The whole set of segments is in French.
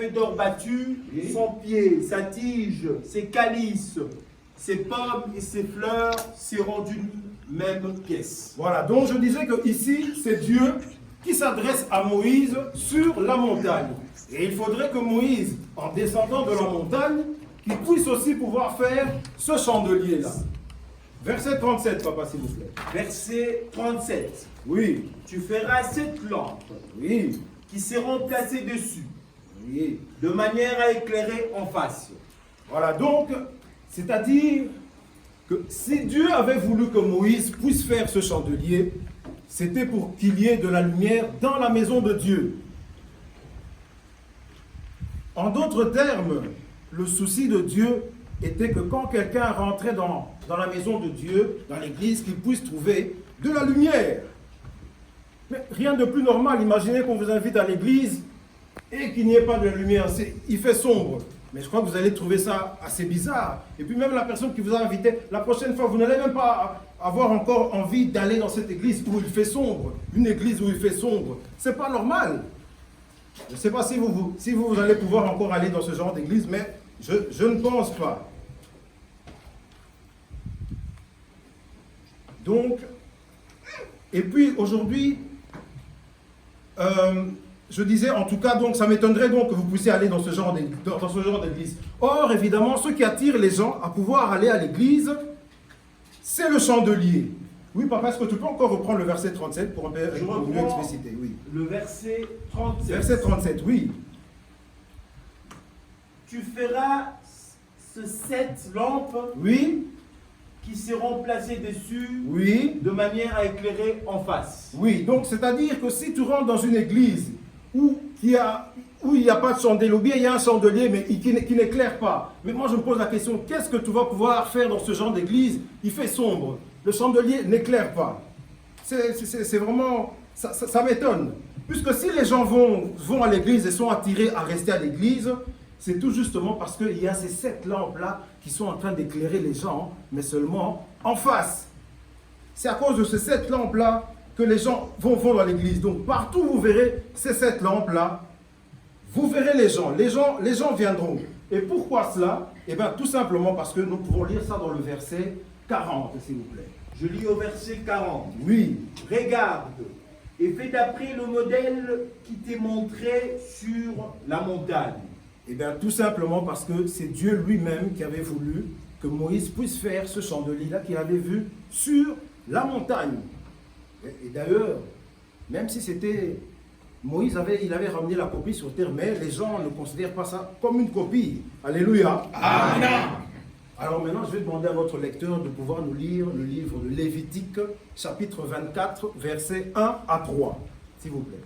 fait d'or battu, son pied, sa tige, ses calices, ses pommes et ses fleurs seront d'une même pièce. Voilà, donc je disais que ici, c'est Dieu qui s'adresse à Moïse sur la montagne. Et il faudrait que Moïse, en descendant de la montagne, qu'il puisse aussi pouvoir faire ce chandelier-là. Verset 37, papa, s'il vous plaît. Verset 37. Oui, Tu feras 7 lampes oui, qui seront placées dessus, oui. de manière à éclairer en face. Voilà, donc, c'est-à-dire que si Dieu avait voulu que Moïse puisse faire ce chandelier, c'était pour qu'il y ait de la lumière dans la maison de Dieu. En d'autres termes, le souci de Dieu était que quand quelqu'un rentrait dans la maison de Dieu, dans l'église, qu'il puisse trouver de la lumière. Mais rien de plus normal. Imaginez qu'on vous invite à l'église et qu'il n'y ait pas de lumière. Il fait sombre. Mais je crois que vous allez trouver ça assez bizarre. Et puis même la personne qui vous a invité, la prochaine fois, vous n'allez même pas avoir encore envie d'aller dans cette église où il fait sombre. Une église où il fait sombre. C'est pas normal. Je ne sais pas si vous allez pouvoir encore aller dans ce genre d'église, mais je ne pense pas. Donc, et puis aujourd'hui, je disais, en tout cas, donc, ça m'étonnerait donc que vous puissiez aller dans ce genre d'église. Or, évidemment, ce qui attire les gens à pouvoir aller à l'église, c'est le chandelier. Oui, papa, est-ce que tu peux encore reprendre le verset 37 pour mieux expliciter? Oui. Le verset 37. Verset 37, oui. Tu feras ces 7 lampes Oui, qui seront placées dessus oui, de manière à éclairer en face. oui. Donc, c'est-à-dire que si tu rentres dans une église où il n'y a pas de chandelier, ou bien il y a un chandelier, mais qui n'éclaire pas. Mais moi, je me pose la question, qu'est-ce que tu vas pouvoir faire dans ce genre d'église? Il fait sombre. Le chandelier n'éclaire pas. C'est vraiment... Ça m'étonne. Puisque si les gens vont à l'église et sont attirés à rester à l'église, c'est tout justement parce qu'il y a ces 7 lampes-là qui sont en train d'éclairer les gens, mais seulement en face. C'est à cause de ces 7 lampes-là que les gens vont dans l'église. Donc partout où vous verrez ces 7 lampes-là, vous verrez les gens. Les gens viendront. Et pourquoi cela? Eh bien, tout simplement parce que nous pouvons lire ça dans le verset 40, s'il vous plaît. Je lis au verset 40. Oui, Regarde et fais d'après le modèle qui t'est montré sur la montagne. eh bien, tout simplement parce que c'est Dieu lui-même qui avait voulu que Moïse puisse faire ce chandelier-là qu'il avait vu sur la montagne. Et d'ailleurs, même si c'était... Moïse il avait ramené la copie sur terre, mais les gens ne considèrent pas ça comme une copie. Alléluia. Amen. Alors maintenant, je vais demander à notre lecteur de pouvoir nous lire le livre de Lévitique, chapitre 24, versets 1 à 3, s'il vous plaît.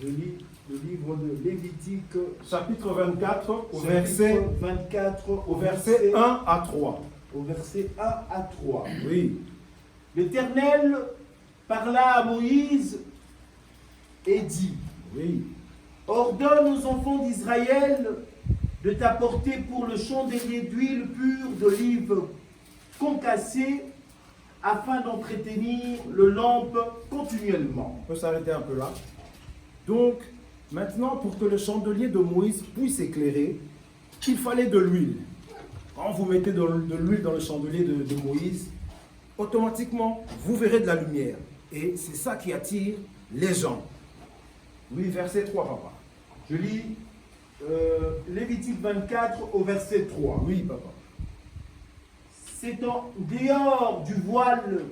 Je lis le livre de Lévitique, Chapitre 24, au chapitre verset, 24, au verset 1 à 3. au verset 1 à 3. Oui, L'Éternel parla à Moïse et dit, oui. ordonne aux enfants d'Israël de t'apporter pour le chandelier d'huile pure d'olive concassée afin d'entretenir le lampe continuellement. On peut s'arrêter un peu là. Donc, maintenant, pour que le chandelier de Moïse puisse éclairer, il fallait de l'huile. Quand vous mettez de l'huile dans le chandelier de Moïse, automatiquement, vous verrez de la lumière. Et c'est ça qui attire les gens. Oui, verset 3, papa. Je lis Lévitique 24 au verset 3. Oui, papa. C'est en dehors du voile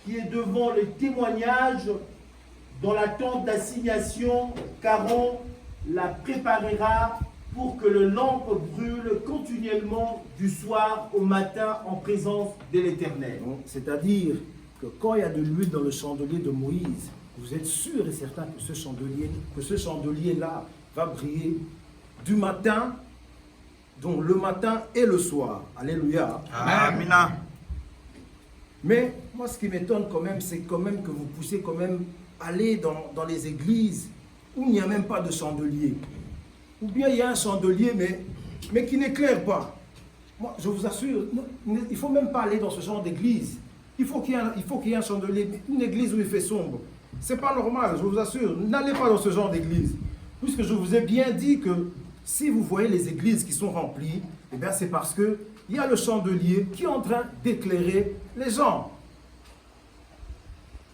qui est devant le témoignage dans la tente d'assignation qu'Aaron la préparera pour que le lampe brûle continuellement du soir au matin en présence de l'Éternel. C'est-à-dire que quand il y a de l'huile dans le chandelier de Moïse, vous êtes sûr et certain que ce chandelier-là va briller du matin, donc le matin et le soir. Alléluia. Amen. Mais moi, ce qui m'étonne quand même, c'est quand même que vous puissiez quand même aller dans les églises où il n'y a même pas de chandelier. Ou bien il y a un chandelier, mais qui n'éclaire pas. Moi, je vous assure, il ne faut même pas aller dans ce genre d'église. Il faut qu'il y ait un chandelier, une église où il fait sombre. C'est pas normal, je vous assure. N'allez pas dans ce genre d'église. puisque je vous ai bien dit que si vous voyez les églises qui sont remplies, eh bien c'est parce qu'il y a le chandelier qui est en train d'éclairer les gens.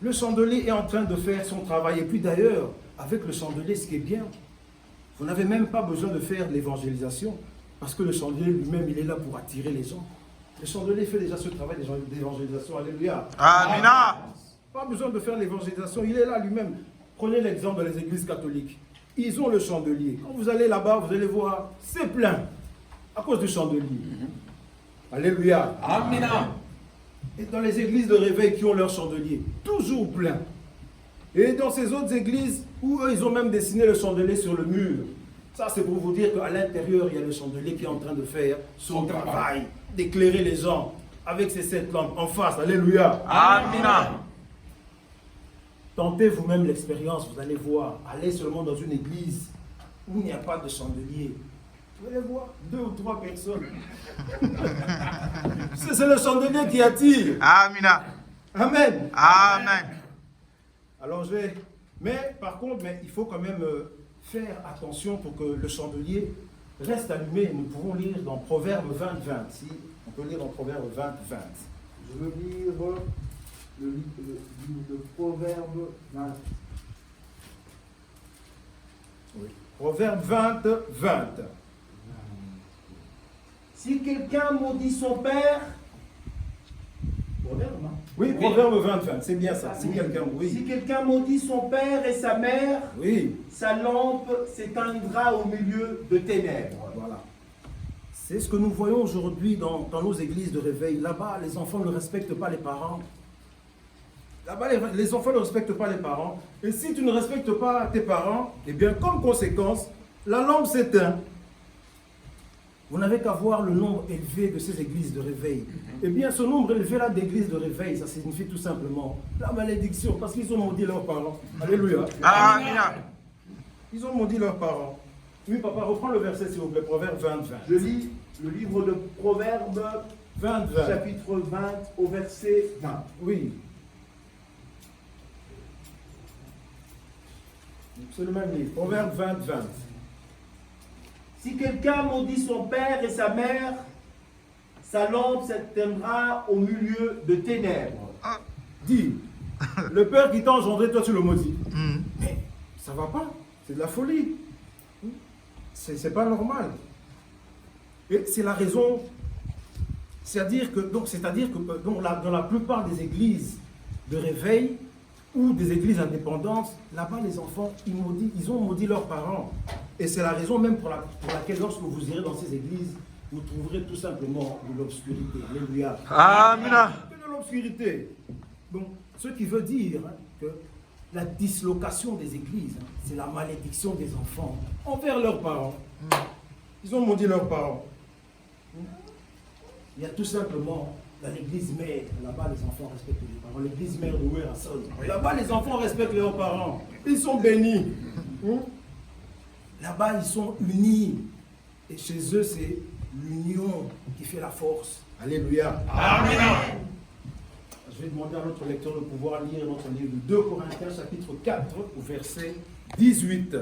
Le chandelier est en train de faire son travail. Et puis d'ailleurs, avec le chandelier, ce qui est bien, vous n'avez même pas besoin de faire de l'évangélisation, parce que le chandelier lui-même, il est là pour attirer les gens. Le chandelier fait déjà ce travail d'évangélisation. Alléluia. Amina. Pas besoin de faire l'évangélisation, il est là lui-même. Prenez l'exemple des églises catholiques. Ils ont le chandelier. Quand vous allez là-bas, vous allez voir, c'est plein à cause du chandelier. Alléluia. Amina. Et dans les églises de réveil qui ont leur chandelier, toujours plein. Et dans ces autres églises où eux, ils ont même dessiné le chandelier sur le mur. Ça, c'est pour vous dire qu'à l'intérieur, il y a le chandelier qui est en train de faire son travail, d'éclairer les gens avec ces 7 lampes en face. Alléluia. Amina. Tentez vous-même l'expérience, vous allez voir. Allez seulement dans une église où il n'y a pas de chandelier. Vous allez voir 2 ou 3 personnes. C'est le chandelier qui attire. Amina. Amen. Amen. Alors je vais... Mais par contre, il faut quand même faire attention pour que le chandelier reste allumé. Nous pouvons lire dans Proverbe 20, 20. Si on peut lire dans Proverbe 20, 20. Je veux lire le livre de Proverbe 20. Oui. Proverbe 20, 20. Si quelqu'un maudit son père, Proverbe, hein? Oui, Proverbe 20, 20. C'est bien ça. Si Oui. quelqu'un... Si Oui. quelqu'un maudit son père et sa mère, Oui. sa lampe s'éteindra au milieu de ténèbres. Voilà. C'est ce que nous voyons aujourd'hui dans nos églises de réveil. Là-bas, les enfants ne respectent pas les parents. Là-bas, les enfants ne respectent pas les parents. Et si tu ne respectes pas tes parents, eh bien, comme conséquence, la lampe s'éteint. Vous n'avez qu'à voir le nombre élevé de ces églises de réveil. Eh bien, ce nombre élevé-là d'églises de réveil, ça signifie tout simplement la malédiction, parce qu'ils ont maudit leurs parents. Alléluia. Amina. Ils ont maudit leurs parents. Oui, papa, reprends le verset, s'il vous plaît, Proverbe 20, 20. Je lis le livre de Proverbe, 20, 20. chapitre 20, au verset 20. Oui. C'est le même livre. Proverbe 20, 20. Si quelqu'un maudit son père et sa mère, sa lampe s'éteindra au milieu de ténèbres. Dis, le père qui t'a engendré, toi tu le maudis. Mais ça va pas. C'est de la folie. C'est pas normal. Et c'est la raison. C'est-à-dire que dans la plupart des églises de réveil ou des églises indépendantes, là-bas les enfants, ils ont maudit leurs parents. Et c'est la raison même pour laquelle lorsque vous irez dans ces églises, vous trouverez tout simplement de l'obscurité. Alléluia. Amina. De l'obscurité. Donc, ce qui veut dire que la dislocation des églises, c'est la malédiction des enfants envers leurs parents. Ils ont maudit leurs parents. Il y a tout simplement dans l'église mère, là-bas les enfants respectent les parents. L'église mère de Ouerasson, là-bas les enfants respectent leurs parents. Ils sont bénis. Là-bas ils sont unis. Et chez eux c'est l'union qui fait la force. Alléluia. Amen. Je vais demander à notre lecteur de pouvoir lire notre livre de 2 Corinthiens chapitre 4 au verset 18.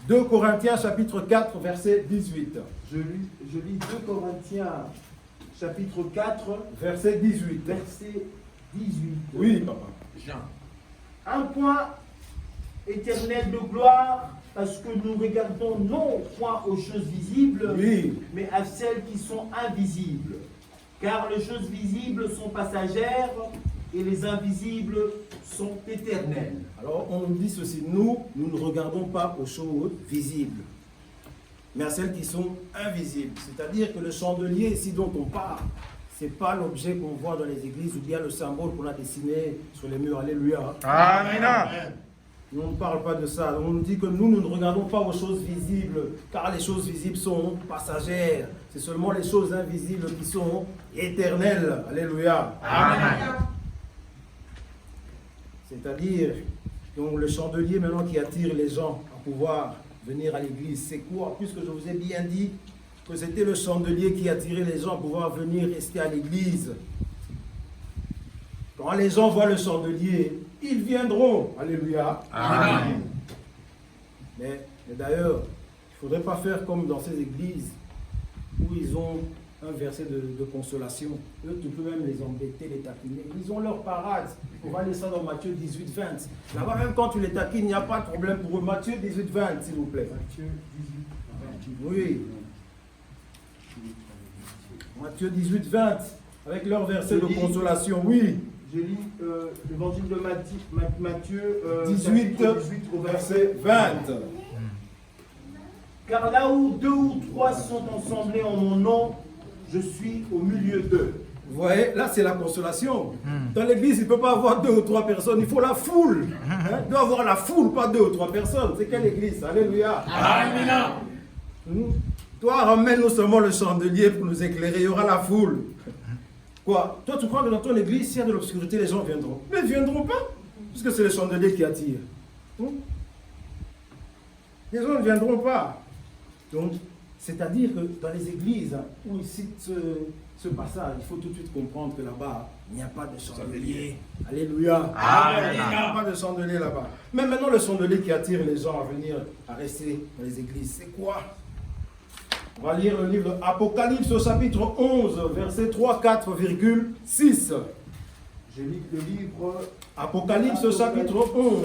2 Corinthiens chapitre 4 verset 18. Je lis 2 Corinthiens chapitre 4, Verset 18. verset 18. Oui, papa. Jean. Un point éternel de gloire, parce que nous regardons non point aux choses visibles, Oui. mais à celles qui sont invisibles. Car les choses visibles sont passagères et les invisibles sont éternelles. Alors on nous dit ceci, nous ne regardons pas aux choses visibles, mais à celles qui sont invisibles. C'est-à-dire que le chandelier ici dont on parle, ce n'est pas l'objet qu'on voit dans les églises ou bien le symbole qu'on a dessiné sur les murs. Alléluia. Amina. Nous on ne parle pas de ça. On nous dit que nous ne regardons pas aux choses visibles, car les choses visibles sont passagères. C'est seulement les choses invisibles qui sont éternelles. Alléluia. Amen. C'est-à-dire, donc le chandelier maintenant qui attire les gens à pouvoir venir à l'église, c'est quoi? Puisque je vous ai bien dit que c'était le chandelier qui attirait les gens à pouvoir venir rester à l'église. Quand les gens voient le chandelier, ils viendront. Alléluia. Amen. Mais Et d'ailleurs, il ne faudrait pas faire comme dans ces églises où ils ont un verset de consolation. Eux, tu peux même les embêter, les taquiner. Ils ont leur parade. On va aller ça dans Matthieu 18, 20. Là-bas, même quand tu les taquines, il n'y a pas de problème pour eux. Matthieu 18, 20, s'il vous plaît. Matthieu 18, 20. Oui. Matthieu 18, 20. Avec leur verset de consolation. Oui. Je lis l'évangile de Matthieu 18, au verset 20. Car là où 2 ou 3 sont ensemblés en mon nom, je suis au milieu d'eux. Vous voyez, là c'est la consolation. Dans l'église, il ne peut pas avoir 2 ou 3 personnes, il faut la foule. Hein? Il doit avoir la foule, pas 2 ou 3 personnes. C'est quelle église? Alléluia. Amen. Toi, ramène-nous seulement le chandelier pour nous éclairer, il y aura la foule. Quoi? Toi, tu crois que dans ton église, s'il y a de l'obscurité, les gens viendront? Mais ils ne viendront pas, puisque c'est le chandelier qui attire. Les gens ne viendront pas. Donc, c'est-à-dire que dans les églises où il cite ce passage, il faut tout de suite comprendre que là-bas, il n'y a pas de chandelier. Alléluia. Amen. Il n'y a pas de chandelier là-bas. Mais maintenant, le chandelier qui attire les gens à venir, à rester dans les églises, c'est quoi? On va lire le livre Apocalypse au chapitre 11, verset 3, 4,6. Je lis le livre Apocalypse au chapitre 11,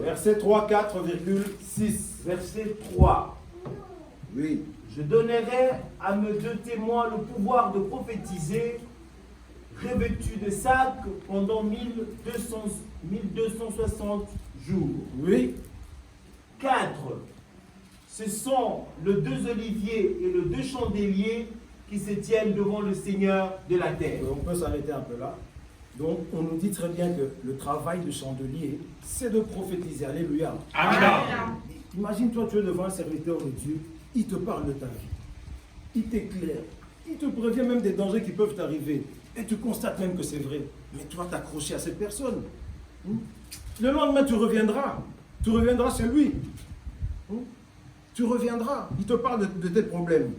verset 3, 4,6. verset 3. Oui. Je donnerai à mes 2 témoins le pouvoir de prophétiser, revêtus de sacs pendant 1260 jours. Oui. 4. Ce sont le 2 oliviers et le 2 chandeliers qui se tiennent devant le Seigneur de la terre. On peut s'arrêter un peu là. Donc, on nous dit très bien que le travail du chandelier, c'est de prophétiser. Alléluia. Amen. Imagine-toi, tu es devant un serviteur de Dieu, il te parle de ta vie, il t'éclaire, il te prévient même des dangers qui peuvent t'arriver, et tu constates même que c'est vrai. Mais tu vas t'accrocher à cette personne. Le lendemain, tu reviendras chez lui. Tu reviendras, il te parle de tes problèmes.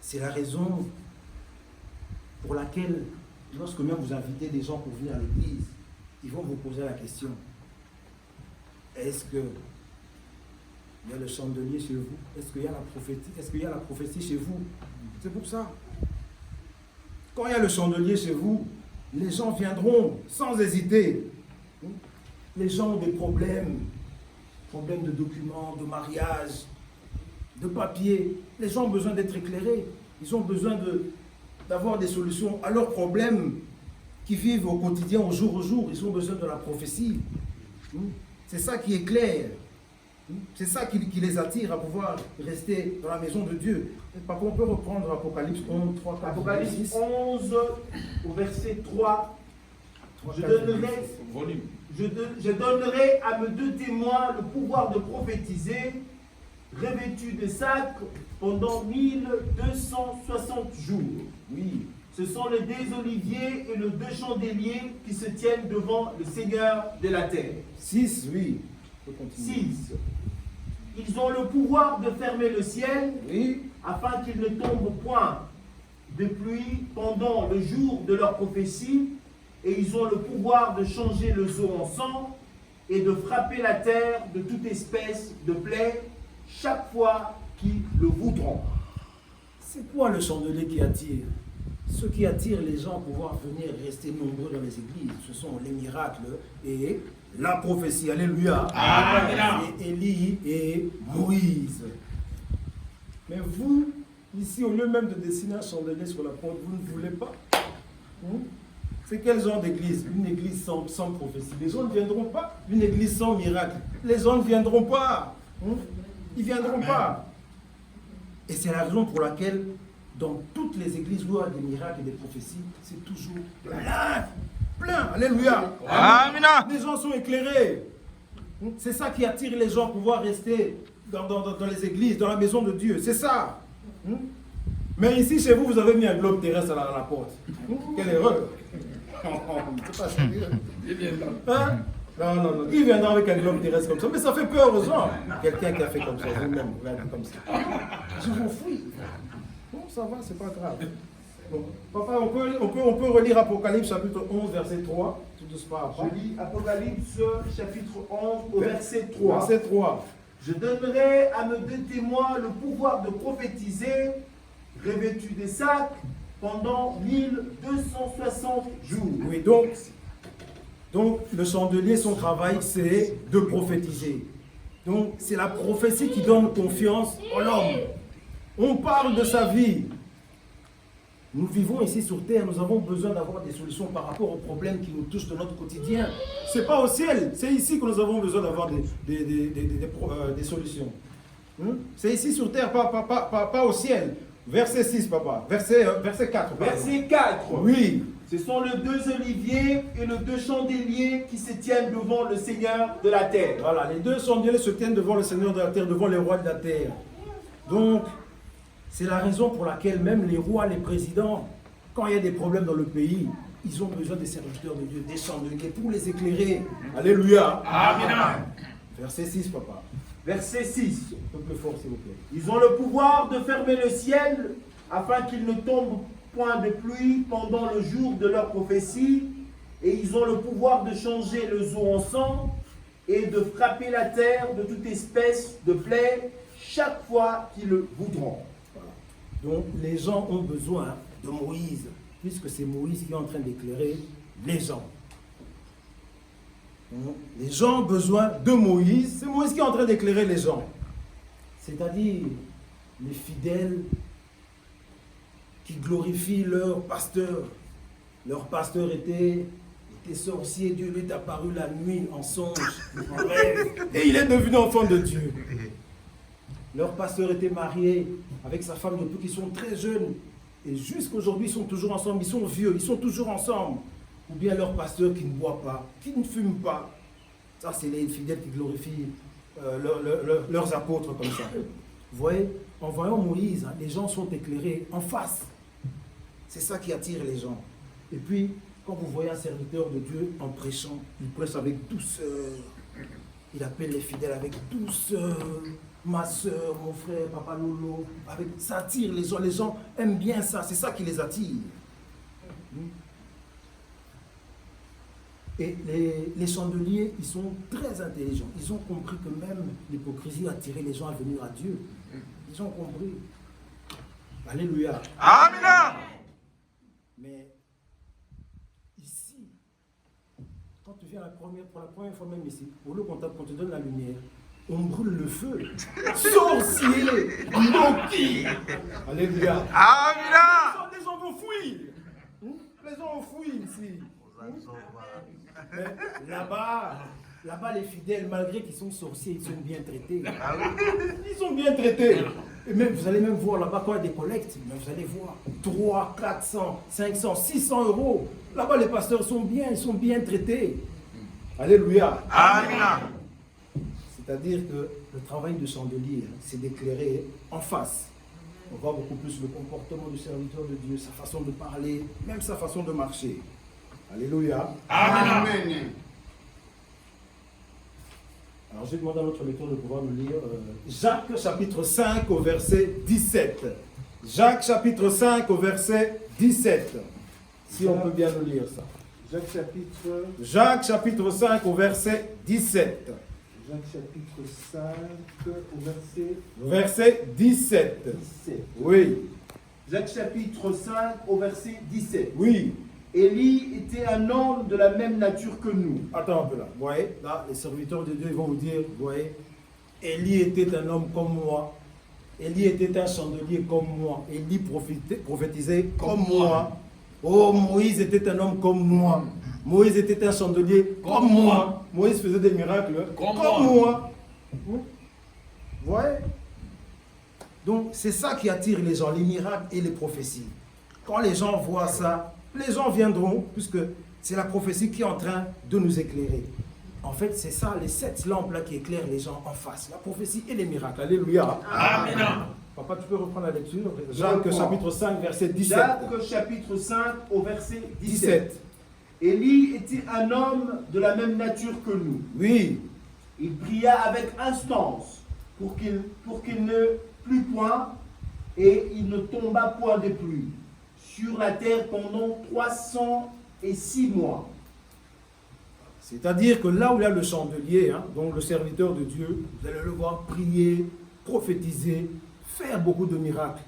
C'est la raison pour laquelle, lorsque même vous invitez des gens pour venir à l'église, ils vont vous poser la question: est-ce que il y a le chandelier chez vous? Est-ce qu'il y a la prophétie? Est-ce qu'il y a la prophétie chez vous? C'est pour ça. Quand il y a le chandelier chez vous, les gens viendront sans hésiter. Les gens ont des problèmes de documents, de mariage, de papiers. Les gens ont besoin d'être éclairés. Ils ont besoin d'avoir des solutions à leurs problèmes qui vivent au quotidien, au jour. Ils ont besoin de la prophétie. C'est ça qui est clair. C'est ça qui les attire à pouvoir rester dans la maison de Dieu. Par contre, on peut reprendre Apocalypse 11, 3, 4, Apocalypse 6. 11, au verset 3. Je donnerai à mes 2 témoins le pouvoir de prophétiser, revêtus de sacs pendant 1260 jours. Oui. Ce sont les 2 oliviers et le 2 chandeliers qui se tiennent devant le Seigneur de la terre. 6, oui. 6. Ils ont le pouvoir de fermer le ciel, Oui. afin qu'il ne tombe point de pluie pendant le jour de leur prophétie, et ils ont le pouvoir de changer le eau en sang et de frapper la terre de toute espèce de plaie chaque fois qu'ils le voudront. C'est quoi le chandelier qui attire? Ce qui attire les gens à pouvoir venir rester nombreux dans les églises, ce sont les miracles et la prophétie. Alléluia. Amen. Et Élie et Moïse. Mais vous, ici, au lieu même de dessiner un chandelier sur la porte, vous ne voulez pas. C'est quel genre d'église? Une église sans prophétie. Les gens ne viendront pas. Une église sans miracle. Les gens ne viendront pas. Ils ne viendront pas. Et c'est la raison pour laquelle, dans toutes les églises où il y a des miracles et des prophéties, c'est toujours plein. Plein. Alléluia. Amen. Les gens sont éclairés. C'est ça qui attire les gens à pouvoir rester dans les églises, dans la maison de Dieu. C'est ça. Mais ici, chez vous, vous avez mis un globe terrestre à la porte. Quelle erreur. C'est pas sérieux. Hein? Non. Qui viendra avec un globe terrestre comme ça? Mais ça fait peur aux gens. Quelqu'un qui a fait comme ça, vous-même, comme ça. Je vous fuis. Bon, ça va, c'est pas grave. Bon. Papa, on peut relire Apocalypse chapitre 11, verset 3. Tout doucement. Je lis Apocalypse chapitre 11 au verset 3. Verset 3. Je donnerai à mes deux témoins le pouvoir de prophétiser, revêtus des sacs, pendant 1260 jours. Oui, donc le chandelier, son travail, c'est de prophétiser. Donc c'est la prophétie qui donne confiance en l'homme. On parle de sa vie. Nous vivons ici sur terre, nous avons besoin d'avoir des solutions par rapport aux problèmes qui nous touchent de notre quotidien. Ce n'est pas au ciel, c'est ici que nous avons besoin d'avoir des solutions. C'est ici sur terre, pas au ciel. Verset 6, papa. Verset 4. Verset 4. Oui. Ce sont les deux oliviers et les deux chandeliers qui se tiennent devant le Seigneur de la terre. Voilà, les deux chandeliers se tiennent devant le Seigneur de la terre, devant les rois de la terre. Donc, c'est la raison pour laquelle même les rois, les présidents, quand il y a des problèmes dans le pays, ils ont besoin des serviteurs de Dieu, des chandeliers pour les éclairer. Alléluia. Amen. Verset 6, papa. Verset 6. Un peu plus fort, s'il vous plaît. Ils ont le pouvoir de fermer le ciel afin qu'il ne tombe point de pluie pendant le jour de leur prophétie, et ils ont le pouvoir de changer les eaux en sang et de frapper la terre de toute espèce de plaie chaque fois qu'ils le voudront. Voilà. Donc les gens ont besoin de Moïse, puisque c'est Moïse qui est en train d'éclairer les gens. Donc, les gens ont besoin de Moïse, c'est Moïse qui est en train d'éclairer les gens. C'est-à-dire les fidèles qui glorifient leur pasteur. Leur pasteur était sorcier, Dieu lui est apparu la nuit en songe, en rêve, et il est devenu enfant de Dieu. Leur pasteur était marié avec sa femme depuis qu'ils sont très jeunes, et jusqu'aujourd'hui ils sont toujours ensemble, ils sont vieux, ils sont toujours ensemble. Ou bien leur pasteur qui ne boit pas, qui ne fume pas. Ça, c'est les fidèles qui glorifient leurs apôtres comme ça. Vous voyez, en voyant Moïse, hein, les gens sont éclairés en face. C'est ça qui attire les gens. Et puis, quand vous voyez un serviteur de Dieu en prêchant, il prêche avec douceur. Il appelle les fidèles avec douceur. Ma soeur, mon frère, papa Lolo. Ça attire les gens. Les gens aiment bien ça. C'est ça qui les attire. Et les chandeliers, ils sont très intelligents. Ils ont compris que même l'hypocrisie attirait les gens à venir à Dieu. Ils ont compris. Alléluia. Amen. Mais ici, quand tu viens pour la première fois même ici, au lieu qu'on te donne la lumière, on brûle le feu. Sorcier, moquis. Alléluia. Amen. Les gens vont fuir. Les gens vont fuir ici. Mais là-bas, les fidèles, malgré qu'ils sont sorciers, ils sont bien traités. Ils sont bien traités. Et même, vous allez même voir là-bas quand il y a des collectes, mais vous allez voir 300, 400, 500, 600 euros. Là-bas, les pasteurs sont bien, ils sont bien traités. Alléluia. Amen. C'est-à-dire que le travail de chandelier, c'est d'éclairer en face. On voit beaucoup plus le comportement du serviteur de Dieu, sa façon de parler, même sa façon de marcher. Alléluia. Amen. Alors je vais demander à notre lecteur de pouvoir nous lire Jacques chapitre 5 au verset 17. Jacques chapitre 5 au verset 17. Si on peut bien nous lire ça. Jacques chapitre 5 au verset 17. Jacques chapitre 5 au Verset 17. 17. Oui. Jacques chapitre 5 au verset 17. Oui. Élie était un homme de la même nature que nous. Attends un peu là. Vous voyez, là, les serviteurs de Dieu ils vont vous dire, vous voyez, Élie était un homme comme moi. Élie était un chandelier comme moi. Élie prophétisait comme moi. Oh, Moïse était un homme comme moi. Moïse était un chandelier comme moi. Moïse faisait des miracles comme moi. Vous voyez? Donc, c'est ça qui attire les gens, les miracles et les prophéties. Quand les gens voient ça, les gens viendront, puisque c'est la prophétie qui est en train de nous éclairer. En fait, c'est ça, les 7 lampes-là qui éclairent les gens en face. La prophétie et les miracles. Alléluia. Amen. Papa, tu peux reprendre la lecture. Jacques chapitre 5, verset 17. Jacques chapitre 5 au verset 17. Élie était un homme de la même nature que nous. Oui. Il pria avec instance pour qu'il ne plût point, et il ne tomba point de pluie. sur la terre pendant 306 mois. C'est-à-dire que là où il y a le chandelier, hein, donc le serviteur de Dieu, vous allez le voir prier, prophétiser, faire beaucoup de miracles.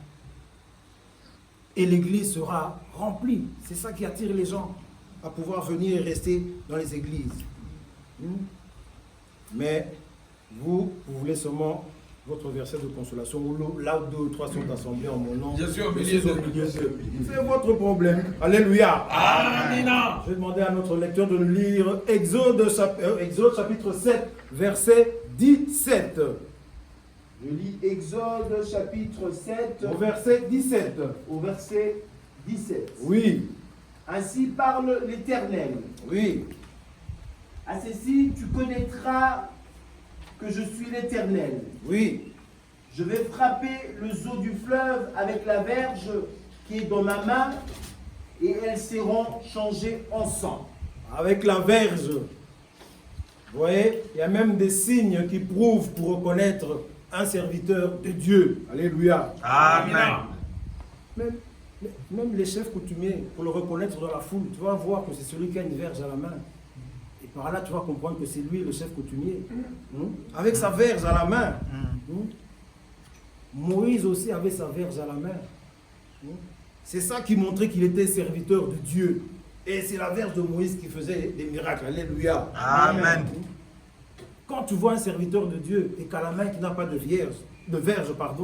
Et l'église sera remplie. C'est ça qui attire les gens à pouvoir venir et rester dans les églises. Mais vous voulez seulement votre verset de consolation, où là où 2 ou 3 sont assemblés en mon nom, Je suis au je milieu suis au d'eux. milieu d'eux. C'est votre problème. Alléluia. Amen. Je vais demander à notre lecteur de nous lire Exode chapitre 7, verset 17. Je lis Exode chapitre 7 Au verset 17. au verset 17. Oui, Ainsi parle l'Éternel. oui, À ceci, tu connaîtras que je suis l'Éternel. oui. Je vais frapper le zoo du fleuve avec la verge qui est dans ma main et elles seront changées en sang. Avec la verge. Vous voyez, il y a même des signes qui prouvent pour reconnaître un serviteur de Dieu. Alléluia. Amen. Même les chefs coutumiers, pour le reconnaître dans la foule, tu vas voir que c'est celui qui a une verge à la main. Et par là, tu vas comprendre que c'est lui le chef coutumier. Avec sa verge à la main. Moïse aussi avait sa verge à la main. C'est ça qui montrait qu'il était serviteur de Dieu. Et c'est la verge de Moïse qui faisait des miracles. Alléluia. Amen. Quand tu vois un serviteur de Dieu et qu'à la main qui n'a pas de verge,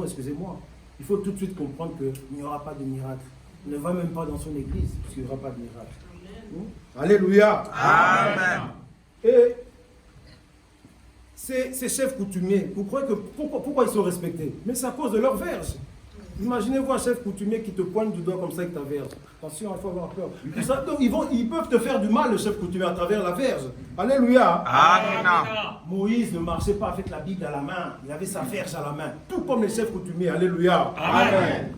excusez-moi, il faut tout de suite comprendre qu'il n'y aura pas de miracle. Il ne va même pas dans son église, parce qu'il n'y aura pas de miracle. Alléluia. Amen. Et ces chefs coutumiers, vous croyez que pourquoi ils sont respectés? Mais c'est à cause de leur verge. Imaginez-vous un chef coutumier qui te pointe du doigt comme ça avec ta verge. Attention, il faut avoir peur. Donc, ils peuvent te faire du mal, le chef coutumier, à travers la verge. Alléluia. Amen. Moïse ne marchait pas avec la Bible à la main. Il avait sa verge à la main. Tout comme les chefs coutumiers. Alléluia. Amen.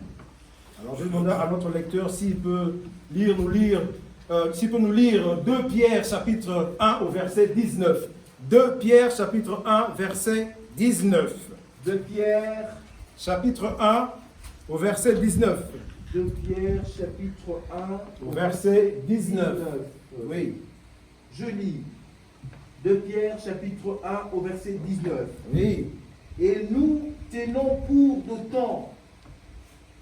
Alors je vais demander à notre lecteur s'il peut nous lire 2 Pierre chapitre 1 au verset 19. 2 Pierre chapitre 1 verset 19. 2 Pierre, Chapitre 1 au verset 19. 2 Pierre chapitre 1 Au verset 19. Oui. Je lis 2 Pierre chapitre 1 au verset 19. Oui. Et nous tenons pour d'autant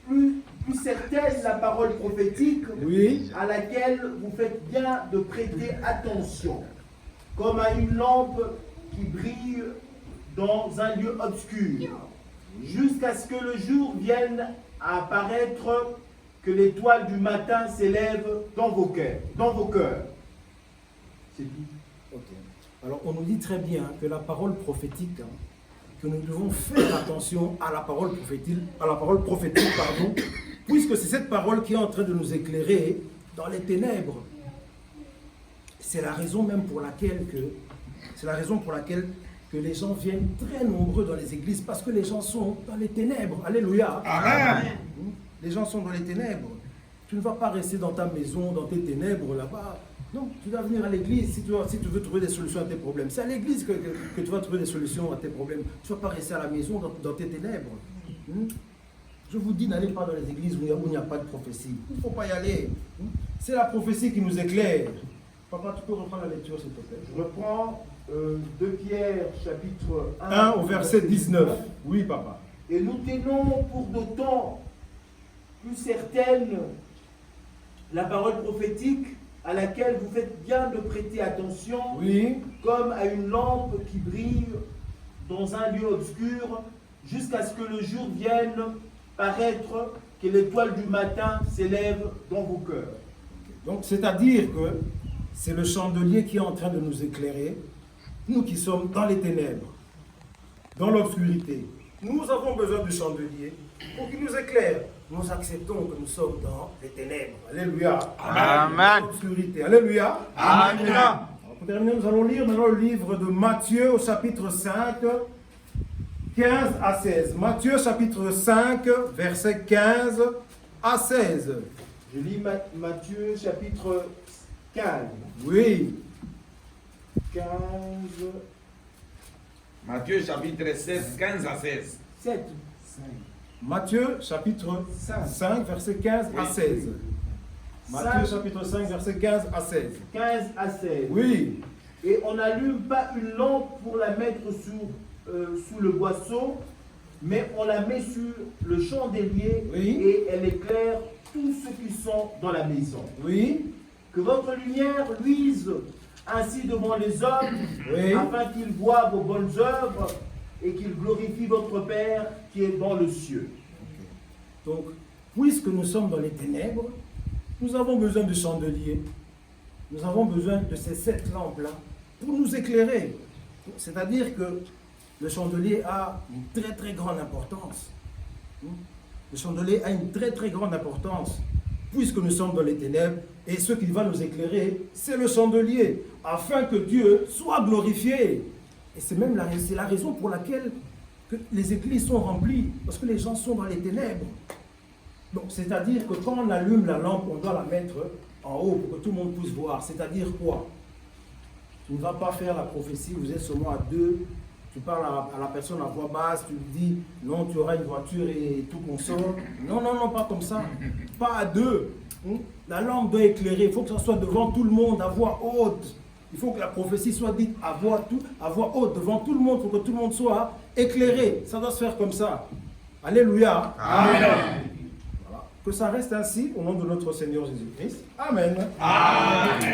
plus certaine la parole prophétique Oui. à laquelle vous faites bien de prêter attention, comme à une lampe qui brille dans un lieu obscur, jusqu'à ce que le jour vienne à apparaître, que l'étoile du matin s'élève dans vos cœurs. C'est tout. Ok. Alors on nous dit très bien que la parole prophétique, que nous devons faire attention à la parole prophétique, puisque c'est cette parole qui est en train de nous éclairer dans les ténèbres. C'est la raison même pour laquelle que les gens viennent très nombreux dans les églises, parce que les gens sont dans les ténèbres. Alléluia. Amen. Les gens sont dans les ténèbres. Tu ne vas pas rester dans ta maison, dans tes ténèbres là-bas. Non, tu dois venir à l'église si tu veux trouver des solutions à tes problèmes. C'est à l'église que tu vas trouver des solutions à tes problèmes. Tu ne vas pas rester à la maison dans tes ténèbres. Je vous dis, n'allez pas dans les églises où il n'y a pas de prophétie. Il ne faut pas y aller. C'est la prophétie qui nous éclaire. Papa, tu peux reprendre la lecture, s'il te plaît. Je reprends 2 Pierre chapitre 1 au verset 19. Oui, papa. Et nous tenons pour d'autant plus certaine la parole prophétique à laquelle vous faites bien de prêter attention, Oui. comme à une lampe qui brille dans un lieu obscur, jusqu'à ce que le jour vienne paraître, que l'étoile du matin s'élève dans vos cœurs. Donc, c'est-à-dire que c'est le chandelier qui est en train de nous éclairer, nous qui sommes dans les ténèbres, dans l'obscurité. Nous avons besoin du chandelier pour qu'il nous éclaire. Nous acceptons que nous sommes dans les ténèbres. Alléluia. Amen. L'obscurité. Alléluia. Amen. Alors, pour terminer, nous allons lire maintenant le livre de Matthieu au chapitre 5, 15 à 16. Matthieu chapitre 5, versets 15 à 16. Je lis Matthieu chapitre 15. Oui. 15, Matthieu chapitre 16, 15 à 16. 7. Matthieu chapitre 5, verset 15 à 16. Matthieu chapitre 5, verset 15 à 16. 15 à 16. Oui, Et on n'allume pas une lampe pour la mettre sous le boisseau, mais on la met sur le chandelier Oui. et elle éclaire tous ceux qui sont dans la maison. oui, Que votre lumière luise ainsi devant les hommes, Oui. afin qu'ils voient vos bonnes œuvres et qu'ils glorifient votre Père qui est dans le ciel. donc, puisque nous sommes dans les ténèbres, nous avons besoin de chandeliers. Nous avons besoin de ces 7 lampes-là pour nous éclairer. C'est-à-dire que le chandelier a une très très grande importance. Le chandelier a une très très grande importance puisque nous sommes dans les ténèbres et ce qui va nous éclairer, c'est le chandelier afin que Dieu soit glorifié. Et c'est même la raison pour laquelle que les églises sont remplies, parce que les gens sont dans les ténèbres. Donc, c'est-à-dire que quand on allume la lampe, on doit la mettre en haut pour que tout le monde puisse voir. C'est-à-dire quoi? Tu ne vas pas faire la prophétie, vous êtes seulement à 2, tu parles à la personne à voix basse, tu lui dis non, tu auras une voiture et tout consort. Non, non, non, pas comme ça. Pas à 2. La lampe doit éclairer, il faut que ça soit devant tout le monde, à voix haute. Il faut que la prophétie soit dite à voix haute devant tout le monde pour que tout le monde soit éclairé. Ça doit se faire comme ça. Alléluia. Amen. Voilà. Que ça reste ainsi au nom de notre Seigneur Jésus-Christ. Amen. Amen.